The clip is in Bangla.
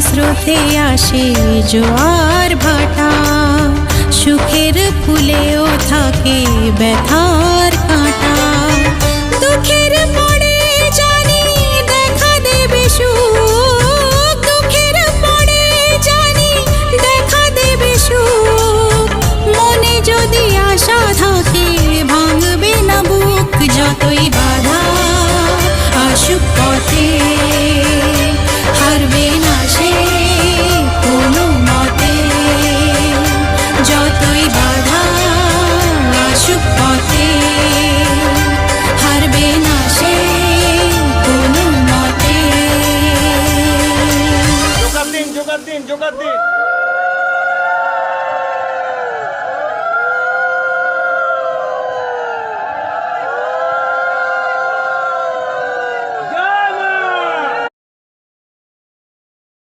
স্রোতে আসে জোয়ার ভাটা, সুখের ফুলেও থাকে ব্যথার কাঁটা। দুঃখের পরে জানি দেখা দেবে সুখ, দুঃখের পরে জানি দেখা দেবে সুখ। মনে যদি আশা থাকে ভাঙবে না বুক, যতই বাধা আসুক পথে হারবে না সে কোনো মতে। যতই বাধা আসুক পথে হারবে না সে কোনো মতে। জোগাড় দিন, জোগাড় দিন, জোগাড় দিন।